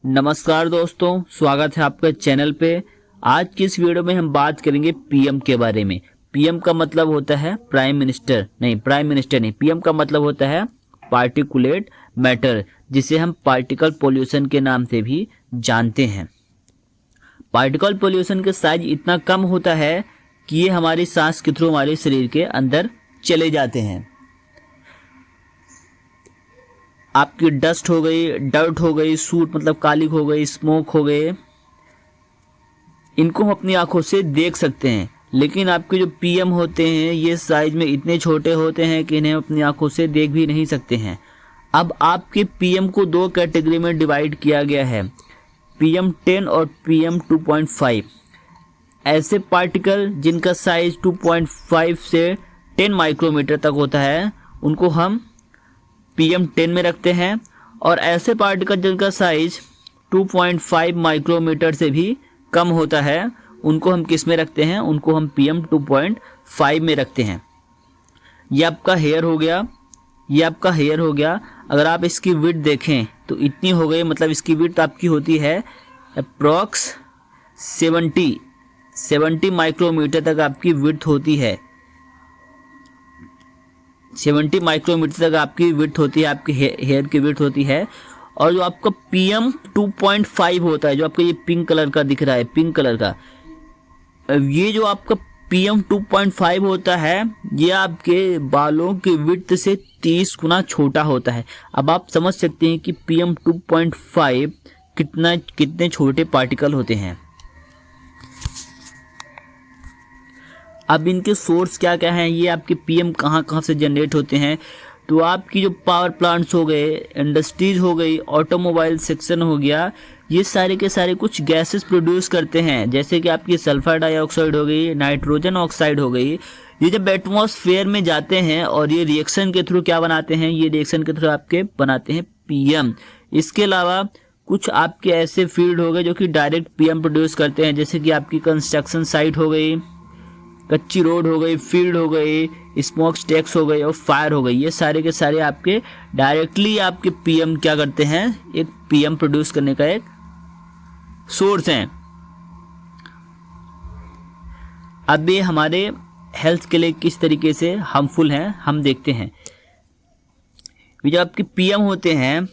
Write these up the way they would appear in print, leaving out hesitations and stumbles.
नमस्कार दोस्तों, स्वागत है आपके चैनल पे। आज की इस वीडियो में हम बात करेंगे पीएम के बारे में। पीएम का मतलब होता है प्राइम मिनिस्टर नहीं। पीएम का मतलब होता है पार्टिकुलेट मैटर, जिसे हम पार्टिकल पोल्यूशन के नाम से भी जानते हैं। पार्टिकल पोल्यूशन के साइज इतना कम होता है कि ये हमारी सांस के थ्रू हमारे शरीर के अंदर चले जाते हैं। आपकी डस्ट हो गई, डर्ट हो गई, सूट मतलब कालिक हो गई, स्मोक हो गए, इनको हम अपनी आंखों से देख सकते हैं। लेकिन आपके जो पीएम होते हैं ये साइज में इतने छोटे होते हैं कि इन्हें अपनी आंखों से देख भी नहीं सकते हैं। अब आपके पीएम को दो कैटेगरी में डिवाइड किया गया है, पीएम 10 और पीएम 2.5। ऐसे पार्टिकल जिनका साइज 2.5 से 10 माइक्रोमीटर तक होता है उनको हम पीएम 10 में रखते हैं, और ऐसे पार्टिकल जिनका साइज 2.5 माइक्रोमीटर से भी कम होता है उनको हम किस में रखते हैं, उनको हम पीएम 2.5 में रखते हैं। ये आपका हेयर हो गया। अगर आप इसकी विड्थ देखें तो इतनी हो गई, मतलब इसकी विड्थ आपकी होती है अप्रॉक्स 70 माइक्रोमीटर तक आपकी विड्थ होती है। 70 माइक्रोमीटर तक आपकी विड्थ होती है, आपकी हेयर की विड्थ होती है। और जो आपका पीएम 2.5 होता है, जो आपका ये पिंक कलर का दिख रहा है, पिंक कलर का, ये जो आपका पीएम 2.5 होता है ये आपके बालों की विड्थ से 30 गुना छोटा होता है। अब आप समझ सकते हैं कि पीएम 2.5 कितने छोटे पार्टिकल होते हैं। अब इनके सोर्स क्या क्या हैं, ये आपके पीएम कहाँ कहाँ से जनरेट होते हैं। तो आपकी जो पावर प्लांट्स हो गए, इंडस्ट्रीज हो गई, ऑटोमोबाइल सेक्शन हो गया, ये सारे के सारे कुछ गैसेस प्रोड्यूस करते हैं, जैसे कि आपकी सल्फर डाइऑक्साइड हो गई, नाइट्रोजन ऑक्साइड हो गई। ये जब एटमॉस्फेयर में जाते हैं और ये रिएक्शन के थ्रू क्या बनाते हैं, ये रिएक्शन के थ्रू आपके बनाते हैं पीएम। इसके अलावा कुछ आपके ऐसे फील्ड हो गए जो कि डायरेक्ट पीएम प्रोड्यूस करते हैं, जैसे कि आपकी कंस्ट्रक्शन साइट हो गई, कच्ची रोड हो गई, फील्ड हो गई, स्मोक स्टैक्स हो गई और फायर हो गई। ये सारे के सारे आपके डायरेक्टली आपके पीएम क्या करते हैं, एक पीएम प्रोड्यूस करने का एक सोर्स है। अब ये हमारे हेल्थ के लिए किस तरीके से हार्मफुल हैं हम देखते हैं। ये जो आपके पीएम होते हैं,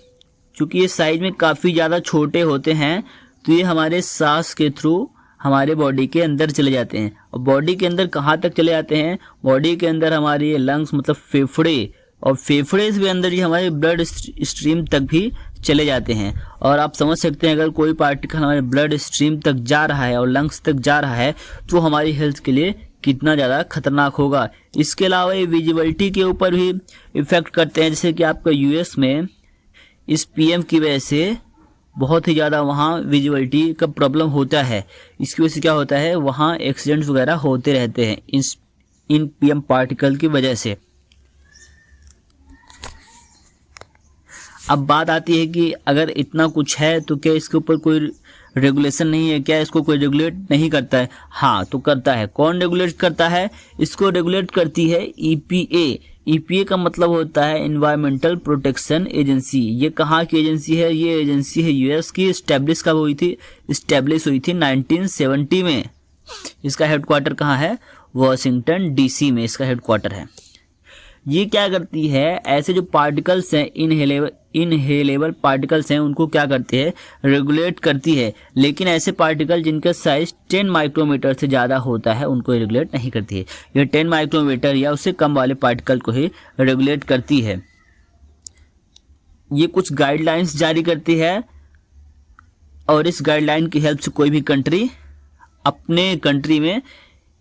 चूंकि ये साइज में काफ़ी ज़्यादा छोटे होते हैं, तो ये हमारे सांस के थ्रू हमारे बॉडी के अंदर चले जाते हैं। और बॉडी के अंदर कहाँ तक चले जाते हैं, बॉडी के अंदर हमारे लंग्स मतलब फेफड़े, और फेफड़े से भी अंदर ये हमारे ब्लड स्ट्रीम तक भी चले जाते हैं। और आप समझ सकते हैं अगर कोई पार्टिकल हमारे ब्लड स्ट्रीम तक जा रहा है और लंग्स तक जा रहा है तो हमारी हेल्थ के लिए कितना ज़्यादा खतरनाक होगा। इसके अलावा ये विजिबिलिटी के ऊपर भी इफेक्ट करते हैं, जैसे कि आपका यूएस में इस पीएम की वजह से बहुत ही ज़्यादा वहाँ विजिबिलिटी का प्रॉब्लम होता है। इसकी वजह से क्या होता है, वहाँ एक्सीडेंट्स वगैरह होते रहते हैं इन पीएम पार्टिकल की वजह से। अब बात आती है कि अगर इतना कुछ है तो क्या इसके ऊपर कोई रेगुलेशन नहीं है, क्या इसको कोई रेगुलेट नहीं करता है? हाँ, तो करता है। कौन रेगुलेट करता है? इसको रेगुलेट करती है ईपीए। ईपीए का मतलब होता है एनवायरमेंटल प्रोटेक्शन एजेंसी। ये कहाँ की एजेंसी है? ये एजेंसी है यूएस की। इस्टेब्लिश कब हुई थी? इस्टेब्लिश हुई थी 1970 में। इसका हेडक्वार्टर कहाँ है? वॉशिंगटन डीसी में इसका हेडक्वार्टर है। ये क्या करती है, ऐसे जो पार्टिकल्स हैं, इनहेलेबल पार्टिकल्स हैं, उनको क्या करती है, रेगुलेट करती है। लेकिन ऐसे पार्टिकल जिनका साइज 10 माइक्रोमीटर से ज़्यादा होता है उनको रेगुलेट नहीं करती है। यह 10 माइक्रोमीटर या उससे कम वाले पार्टिकल को ही रेगुलेट करती है। ये कुछ गाइडलाइंस जारी करती है, और इस गाइडलाइन की हेल्प से कोई भी कंट्री अपने कंट्री में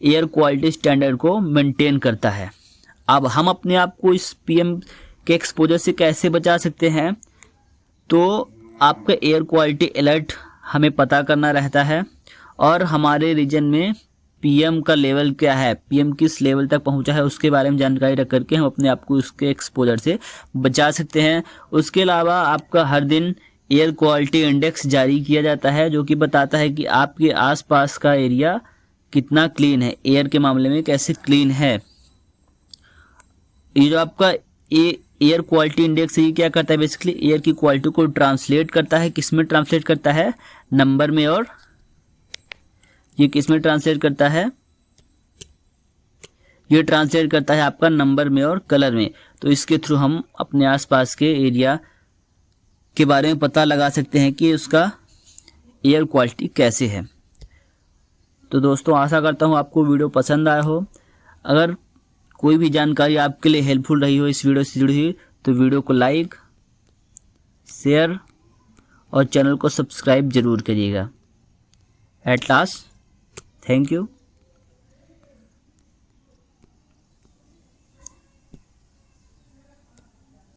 एयर क्वालिटी स्टैंडर्ड को मेंटेन करता है। अब हम अपने आप को इस पीएम के एक्सपोजर से कैसे बचा सकते हैं, तो आपका एयर क्वालिटी अलर्ट हमें पता करना रहता है, और हमारे रीजन में पीएम का लेवल क्या है, पीएम किस लेवल तक पहुंचा है, उसके बारे में जानकारी रख करके हम अपने आप को उसके एक्सपोजर से बचा सकते हैं। उसके अलावा आपका हर दिन एयर क्वालिटी इंडेक्स जारी किया जाता है, जो कि बताता है कि आपके आसपास का एरिया कितना क्लीन है, एयर के मामले में कैसे क्लीन है। ये जो आपका एयर क्वालिटी इंडेक्स ये क्या करता है, बेसिकली एयर की क्वालिटी को ट्रांसलेट करता है। किस में ट्रांसलेट करता है, नंबर में, और ये किस में ट्रांसलेट करता है, ये ट्रांसलेट करता है आपका नंबर में और कलर में। तो इसके थ्रू हम अपने आसपास के एरिया के बारे में पता लगा सकते हैं कि उसका एयर क्वालिटी कैसे है। तो दोस्तों आशा करता हूँ आपको वीडियो पसंद आया हो। अगर कोई भी जानकारी आपके लिए हेल्पफुल रही हो इस वीडियो से जुड़ी हुई, तो वीडियो को लाइक, शेयर और चैनल को सब्सक्राइब जरूर करिएगा। At last, thank you.